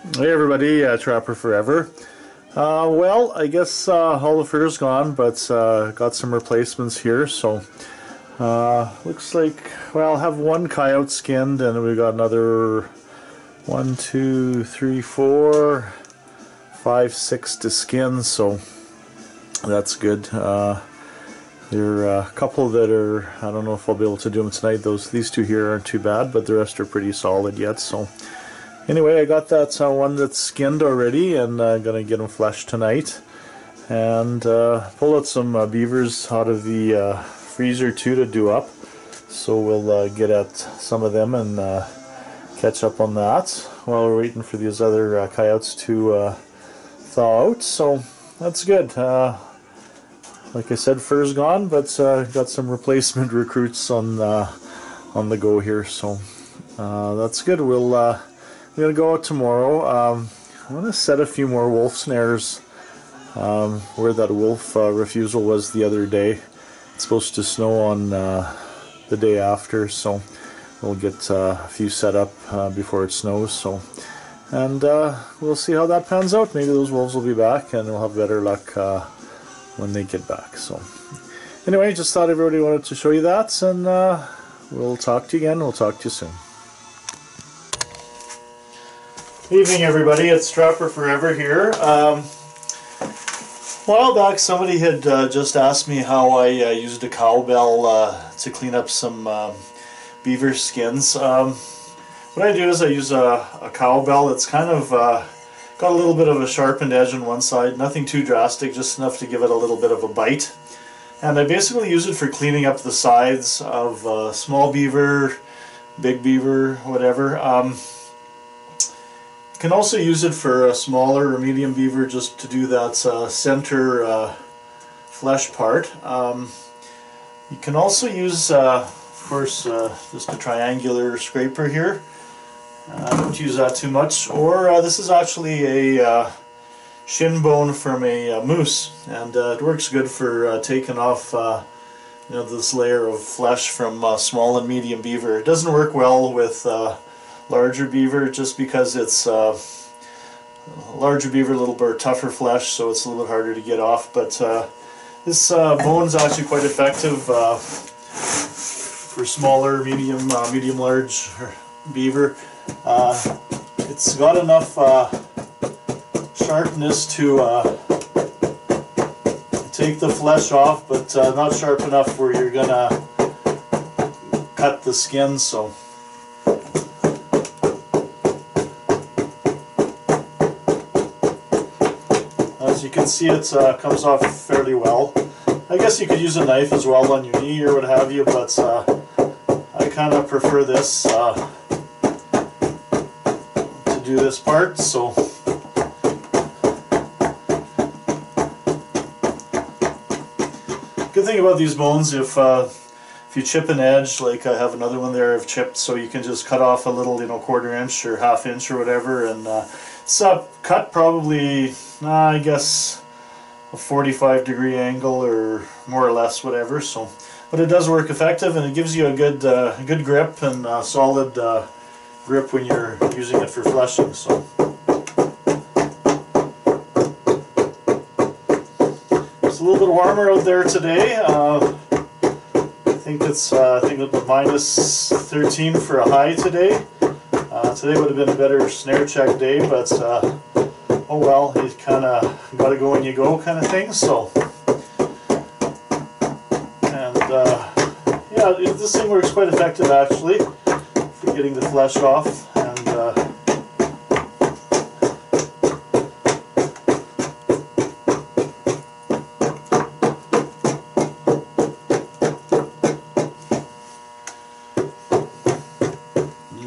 Hey everybody, TrapperFURever. Well, I guess all the fur's gone, but got some replacements here. So looks like, well, I'll have one coyote skinned, and we got another 1, 2, 3, 4, 5, 6 to skin. So that's good. There are a couple that are, I don't know if I'll be able to do them tonight. These two here aren't too bad, but the rest are pretty solid yet. So anyway, I got that one that's skinned already, and I'm gonna get them fleshed tonight. And pull out some beavers out of the freezer too to do up. So we'll get at some of them and catch up on that while we're waiting for these other coyotes to thaw out. So that's good. Like I said, fur's gone, but got some replacement recruits on the go here. So that's good. We're gonna go out tomorrow. I'm gonna set a few more wolf snares where that wolf refusal was the other day. It's supposed to snow on the day after, so we'll get a few set up before it snows. So, and we'll see how that pans out. Maybe those wolves will be back, and we'll have better luck when they get back. So, anyway, just thought everybody wanted to show you that, and we'll talk to you again. We'll talk to you soon. Evening everybody, it's TrapperFURever here. A while back somebody had just asked me how I used a cowbell to clean up some beaver skins. What I do is I use a cowbell that's kind of got a little bit of a sharpened edge on one side, nothing too drastic, just enough to give it a little bit of a bite. And I basically use it for cleaning up the sides of small beaver, big beaver, whatever. You can also use it for a smaller or medium beaver, just to do that center flesh part. You can also use, of course, just a triangular scraper here. I don't use that too much. Or this is actually a shin bone from a moose, and it works good for taking off this layer of flesh from small and medium beaver. It doesn't work well with larger beaver, just because it's larger beaver, a little bit tougher flesh, so it's a little bit harder to get off. But this bone is actually quite effective for smaller, medium, large beaver. It's got enough sharpness to take the flesh off, but not sharp enough where you're gonna cut the skin. So as you can see, it comes off fairly well. I guess you could use a knife as well on your knee or what have you, but I kind of prefer this to do this part. So good thing about these bones, if you chip an edge, like I have another one there I've chipped, so you can just cut off a little, 1/4 inch or 1/2 inch or whatever, and it's cut probably, I guess, a 45-degree angle or more or less, whatever. So, but it does work effective, and it gives you a good grip and solid grip when you're using it for fleshing. So it's a little bit warmer out there today. I think it's minus 13 for a high today. Today would have been a better snare check day, but oh well, you kind of got to go when you go, kind of thing. So, and yeah, this thing works quite effective actually for getting the flesh off. And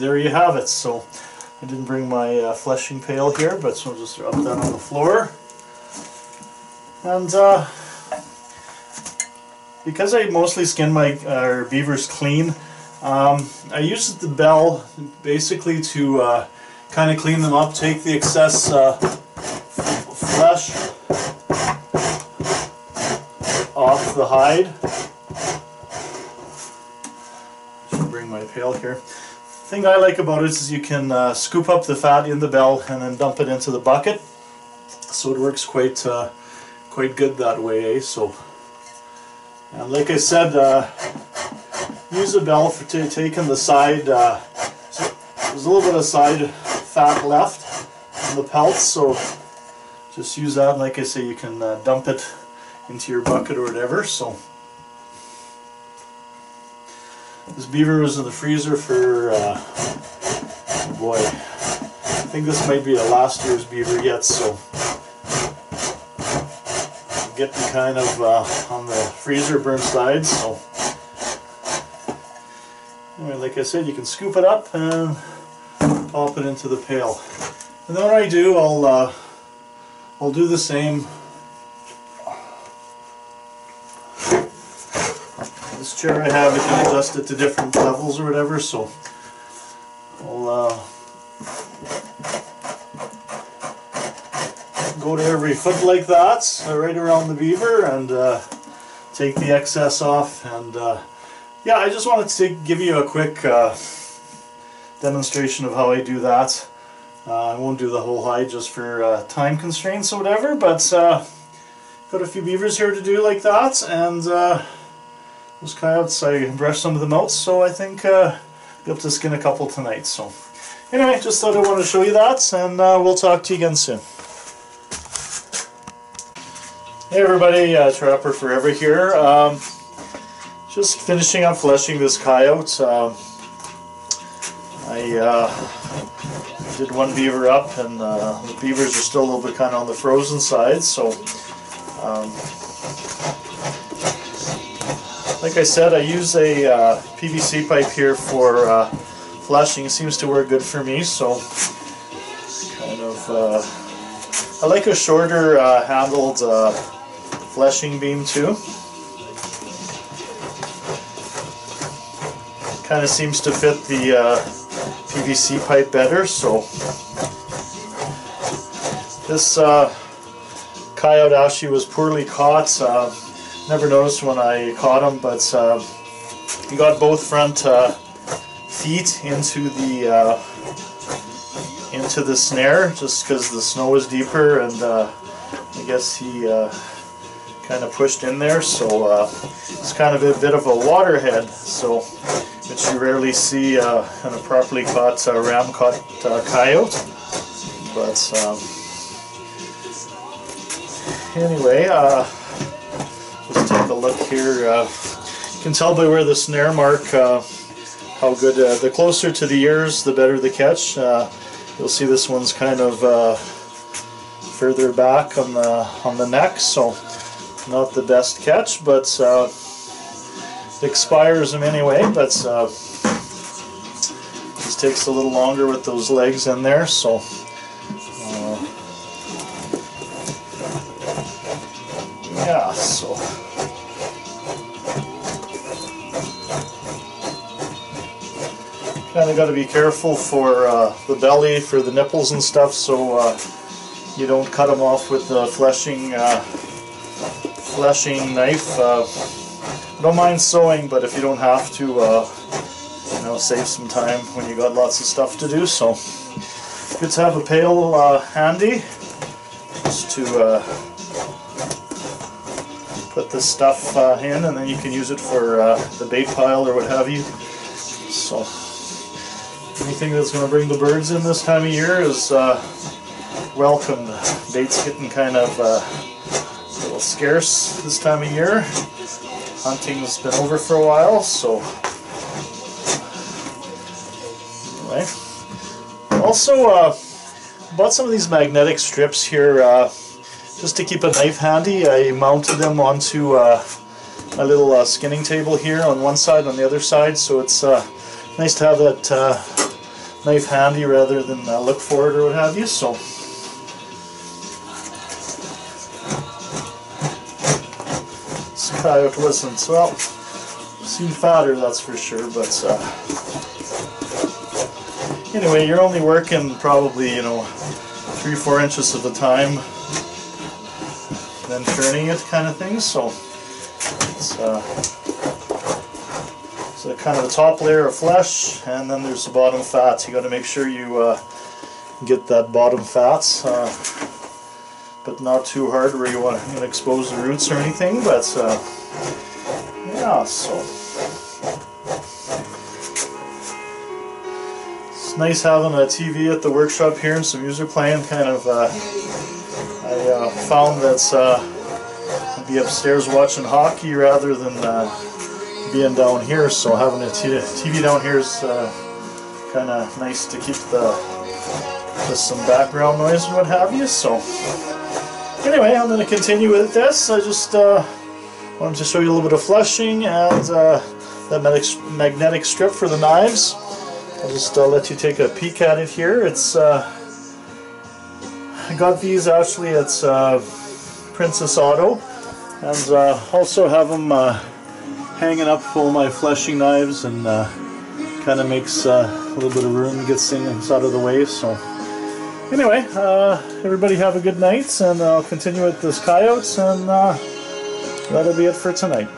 there you have it. So I didn't bring my fleshing pail here, but so I'll just drop that on the floor. And because I mostly skin my beavers clean, I use the bell basically to kind of clean them up, take the excess flesh off the hide. Should bring my pail here. thing I like about it is you can scoop up the fat in the bell and then dump it into the bucket, so it works quite good that way, eh? So, and like I said, use a bell for taking the side. So there's a little bit of side fat left in the pelt, so just use that. And like I say, you can dump it into your bucket or whatever. So this beaver was in the freezer for oh boy, I think this might be a last year's beaver yet, so getting kind of on the freezer burnt side. So anyway, like I said, you can scoop it up and pop it into the pail. And then what I do, I'll do the same. This chair I have, you can adjust it to different levels or whatever, so I'll go to every foot like that, right around the beaver, and take the excess off. And yeah, I just wanted to give you a quick demonstration of how I do that. I won't do the whole hide just for time constraints or whatever, but got a few beavers here to do like that, and those coyotes, I brushed some of them out, so I think be able to skin a couple tonight. So anyway, just thought I wanted to show you that, and we'll talk to you again soon. Hey everybody, TrapperFURever here. Just finishing up fleshing this coyote. I did one beaver up, and the beavers are still a little bit kind of on the frozen side, so like I said, I use a PVC pipe here for fleshing. It seems to work good for me, so kind of I like a shorter handled fleshing beam too. Kind of seems to fit the PVC pipe better. So this coyote actually was poorly caught. Never noticed when I caught him, but he got both front feet into the snare just because the snow was deeper, and I guess he kind of pushed in there. So it's kind of a bit of a waterhead, so which you rarely see in a properly caught ram-caught coyote. But anyway, just take a look here. You can tell by where the snare mark how good. The closer to the ears, the better the catch. You'll see this one's kind of further back on the neck, so not the best catch, but it expires them anyway. But this takes a little longer with those legs in there, so yeah, so kind of got to be careful for the belly, for the nipples and stuff, so you don't cut them off with the fleshing knife. Don't mind sewing, but if you don't have to, you know, save some time when you got lots of stuff to do. So good to have a pail handy, just to put this stuff in, and then you can use it for the bait pile or what have you. So anything that's going to bring the birds in this time of year is welcome. The bait's getting kind of a little scarce this time of year. Hunting's been over for a while, so anyway. Also bought some of these magnetic strips here just to keep a knife handy. I mounted them onto my little skinning table here on one side, on the other side, so it's nice to have that knife handy rather than look for it or what have you. So this coyote wasn't, well, seemed fatter, that's for sure, but anyway, you're only working probably, you know, 3-4 inches at a time, then turning it kind of thing. So it's So kind of the top layer of flesh, and then there's the bottom fat. You got to make sure you get that bottom fat, but not too hard where you want to expose the roots or anything. But yeah, so it's nice having a TV at the workshop here and some music playing. Kind of, I found that I'd be upstairs watching hockey rather than being down here, so having a TV down here is kind of nice to keep some background noise and what have you. So anyway, I'm going to continue with this. I just wanted to show you a little bit of fleshing and that magnetic strip for the knives. I'll just let you take a peek at it here. It's I got these actually at Princess Auto, and also have them hanging up all my fleshing knives, and kind of makes a little bit of room, gets things out of the way. So anyway, everybody have a good night, and I'll continue with this coyote, and that'll be it for tonight.